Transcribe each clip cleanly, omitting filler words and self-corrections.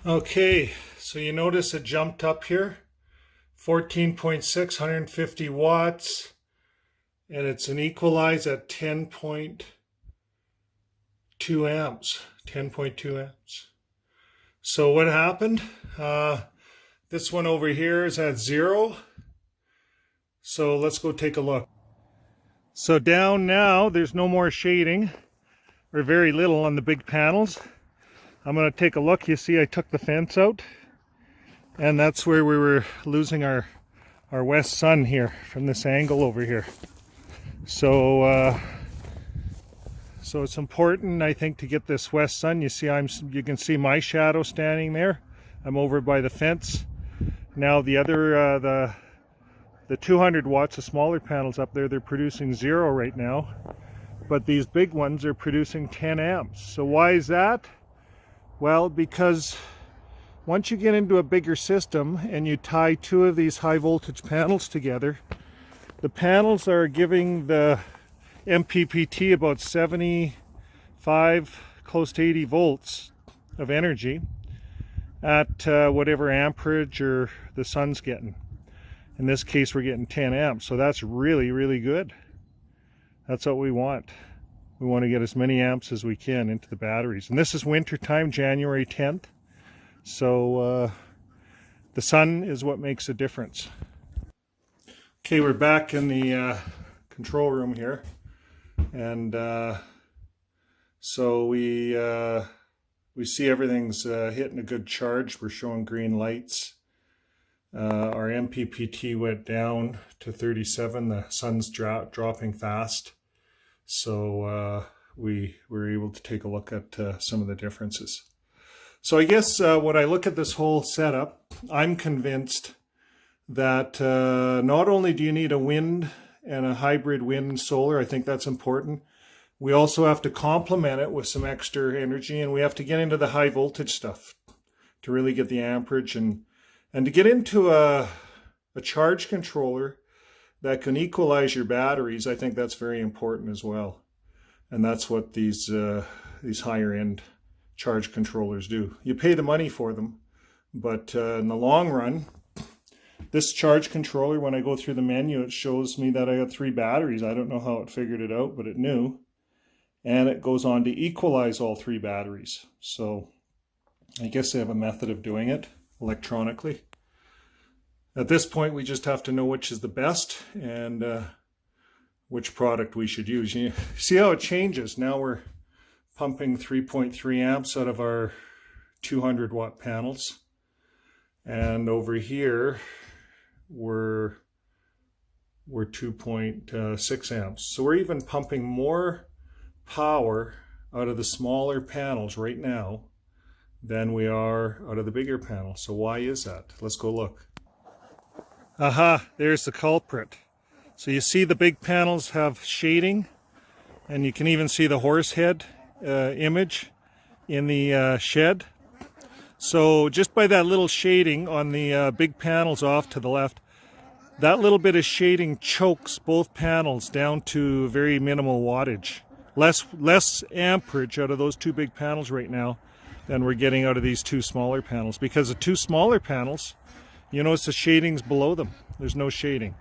Okay, so you notice it jumped up here, 14.6, 150 watts, and it's an equalize at 10.2 amps, 10.2 amps. So what happened? This one over here is at 0. So let's go take a look. So down now, there's no more shading, or very little on the big panels. I'm going to take a look. You see I took the fence out, and that's where we were losing our west sun here from this angle over here. So so it's important, I think, to get this west sun. You see, you can see my shadow standing there. I'm over by the fence. Now the other the 200 watts, the smaller panels up there, they're producing 0 right now, but these big ones are producing 10 amps. So why is that? Well, because once you get into a bigger system and you tie 2 of these high voltage panels together, the panels are giving the MPPT about 75, close to 80 volts of energy at whatever amperage or the sun's getting. In this case, we're getting 10 amps, so that's really, really good. That's what we want. We want to get as many amps as we can into the batteries. And this is winter time, January 10th. So the sun is what makes a difference. Okay, we're back in the control room here. And so we see everything's hitting a good charge. We're showing green lights. Our MPPT went down to 37. The sun's dropping fast. So we were able to take a look at some of the differences. So I guess when I look at this whole setup, I'm convinced that not only do you need a wind and a hybrid wind and solar, I think that's important. We also have to complement it with some extra energy, and we have to get into the high voltage stuff to really get the amperage and to get into a charge controller that can equalize your batteries. I think that's very important as well. And that's what these higher end charge controllers do. You pay the money for them, but in the long run, this charge controller, when I go through the menu, it shows me that I got 3 batteries. I don't know how it figured it out, but it knew. And it goes on to equalize all 3 batteries. So I guess they have a method of doing it electronically. At this point, we just have to know which is the best and which product we should use. You see how it changes. Now we're pumping 3.3 amps out of our 200 watt panels. And over here, we're 2.6 amps. So we're even pumping more power out of the smaller panels right now than we are out of the bigger panels. So why is that? Let's go look. Aha, there's the culprit. So you see the big panels have shading, and you can even see the horse head image in the shed. So just by that little shading on the big panels off to the left, that little bit of shading chokes both panels down to very minimal wattage. Less amperage out of those 2 big panels right now than we're getting out of these 2 smaller panels, because the 2 smaller panels, you notice the shading's below them. There's no shading.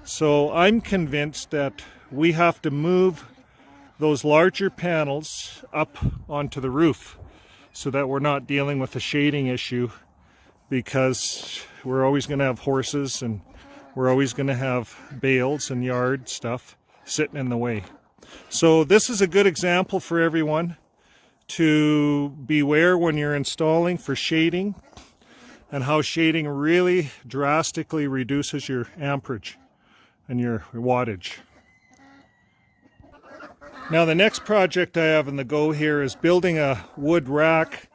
So I'm convinced that we have to move those larger panels up onto the roof so that we're not dealing with a shading issue, because we're always going to have horses and we're always going to have bales and yard stuff sitting in the way. So this is a good example for everyone to beware when you're installing for shading, and how shading really drastically reduces your amperage and your wattage. Now the next project I have in the go here is building a wood rack.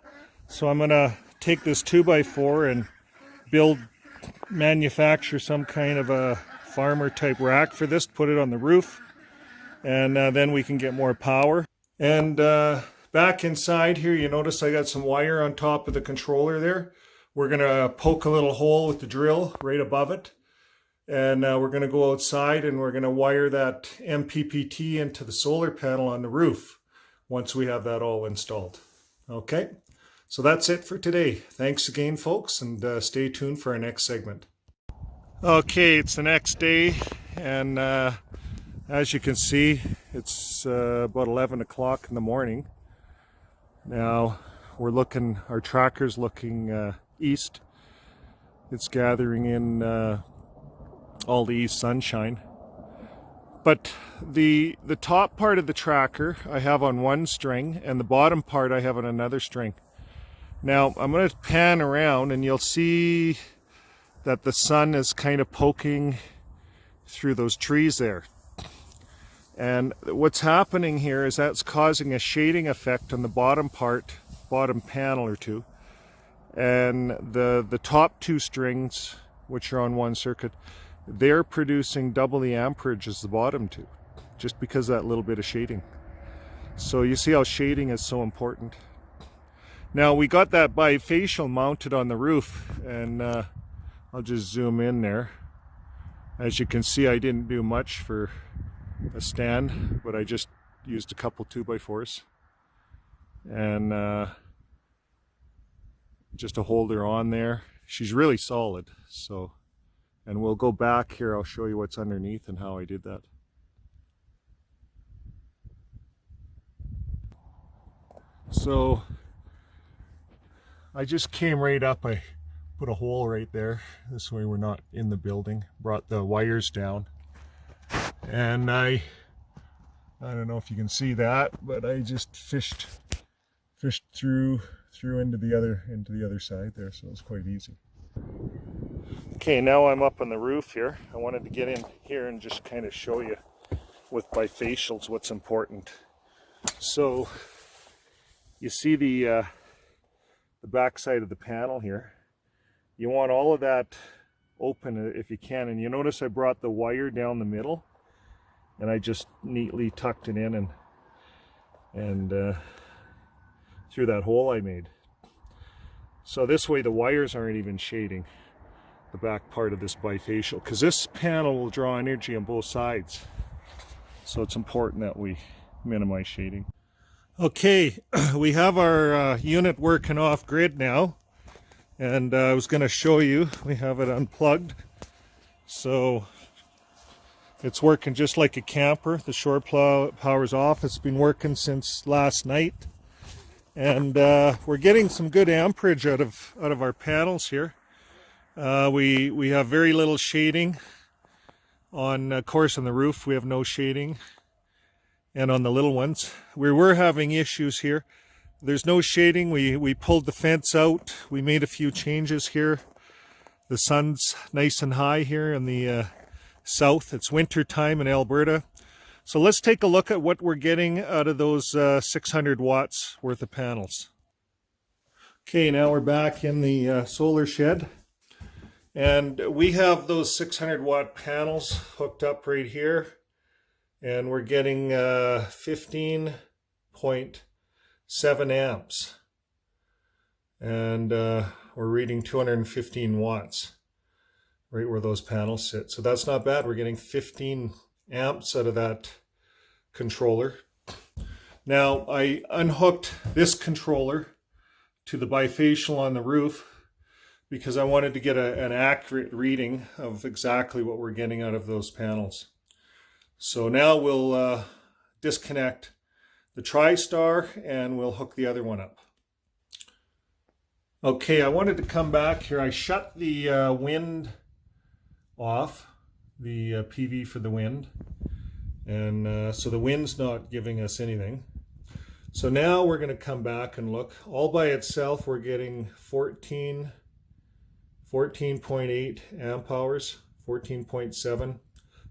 So I'm going to take this 2x4 and manufacture some kind of a farmer type rack for this, put it on the roof, and then we can get more power. And back inside here, you notice I got some wire on top of the controller there. We're going to poke a little hole with the drill right above it, and we're going to go outside and we're going to wire that MPPT into the solar panel on the roof once we have that all installed. Okay, So that's it for today. Thanks again, folks, and stay tuned for our next segment. Okay, it's the next day, and as you can see, it's about 11 o'clock in the morning. Now our tracker's looking east. It's gathering in all the east sunshine. But the top part of the tracker I have on one string, and the bottom part I have on another string. Now I'm going to pan around, and you'll see that the sun is kind of poking through those trees there. And what's happening here is that's causing a shading effect on the bottom panel or two. And the top two strings, which are on one circuit, they're producing double the amperage as the bottom two, just because of that little bit of shading. So you see how shading is so important. Now we got that bifacial mounted on the roof, and I'll just zoom in there. As you can see, I didn't do much for a stand, but I just used a couple 2x4s and just to hold her on there. She's really solid. So, and we'll go back here. I'll show you what's underneath and how I did that. So I just came right up. I put a hole right there. This way we're not in the building. Brought the wires down. And I don't know if you can see that, but I just fished through into the other side there, so it's quite easy. Okay, now I'm up on the roof here. I wanted to get in here and just kind of show you with bifacials what's important. So you see the back side of the panel here. You want all of that open if you can, and you notice I brought the wire down the middle, and I just neatly tucked it in and through that hole I made. So this way the wires aren't even shading the back part of this bifacial, because this panel will draw energy on both sides. So it's important that we minimize shading. Okay, we have our unit working off grid now. And I was going to show you, we have it unplugged. So it's working just like a camper. The shore power's off. It's been working since last night. And we're getting some good amperage out of our panels here. We have very little shading. Of course, on the roof we have no shading. And on the little ones, we were having issues here. There's no shading. We pulled the fence out. We made a few changes here. The sun's nice and high here in the south. It's winter time in Alberta. So let's take a look at what we're getting out of those 600 watts worth of panels. Okay, now we're back in the solar shed. And we have those 600 watt panels hooked up right here. And we're getting 15.7 amps, and we're reading 215 watts right where those panels sit. So that's not bad. We're getting 15 amps out of that controller. Now I unhooked this controller to the bifacial on the roof because I wanted to get an accurate reading of exactly what we're getting out of those panels. So now we'll disconnect the TriStar and we'll hook the other one up. Okay, I wanted to come back here. I shut the wind off, the PV for the wind, and so the wind's not giving us anything. So now we're going to come back and look. All by itself we're getting 14.8 amp hours, 14.7.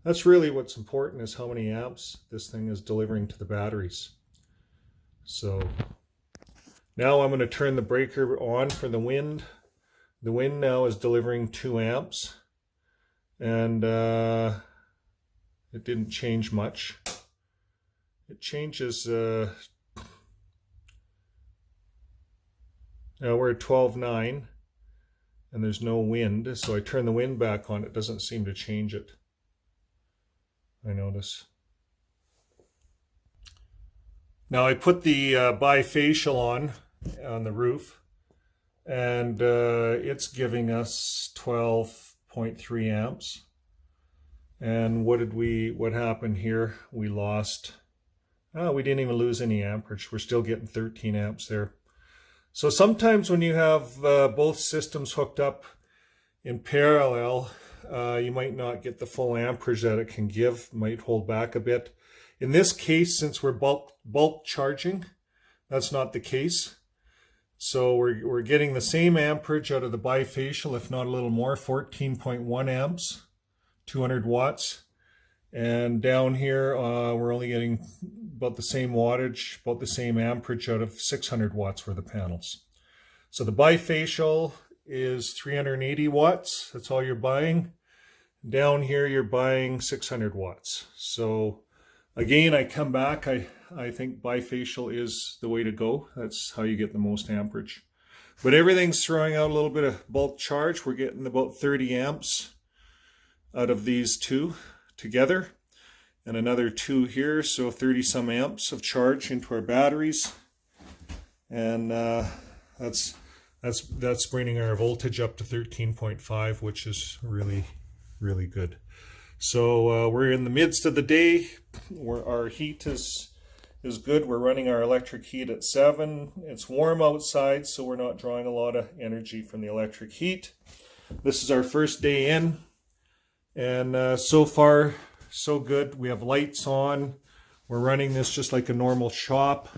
That's really what's important, is how many amps this thing is delivering to the batteries. So now I'm going to turn the breaker on for the wind. The wind now is delivering 2 amps. And it didn't change much. It changes, now we're at 12.9 and there's no wind. So I turn the wind back on, it doesn't seem to change it. I notice. Now I put the bifacial on the roof, and it's giving us 12.3 amps. And what happened here? We lost, we didn't even lose any amperage. We're still getting 13 amps there. So sometimes when you have both systems hooked up in parallel, you might not get the full amperage that it can give, might hold back a bit. In this case, since we're bulk charging, that's not the case. So we're getting the same amperage out of the bifacial, if not a little more, 14.1 amps, 200 watts. And down here, we're only getting about the same wattage, about the same amperage out of 600 watts for the panels. So the bifacial is 380 watts. That's all you're buying. Down here, you're buying 600 watts. So again, I come back. I think bifacial is the way to go. That's how you get the most amperage. But everything's throwing out a little bit of bulk charge. We're getting about 30 amps out of these two together, and another 2 here, so 30 some amps of charge into our batteries. And that's bringing our voltage up to 13.5, which is really good. So we're in the midst of the day. Our heat is good. We're running our electric heat at 7. It's warm outside, so we're not drawing a lot of energy from the electric heat. This is our first day in, and so far so good. We have lights on. We're running this just like a normal shop.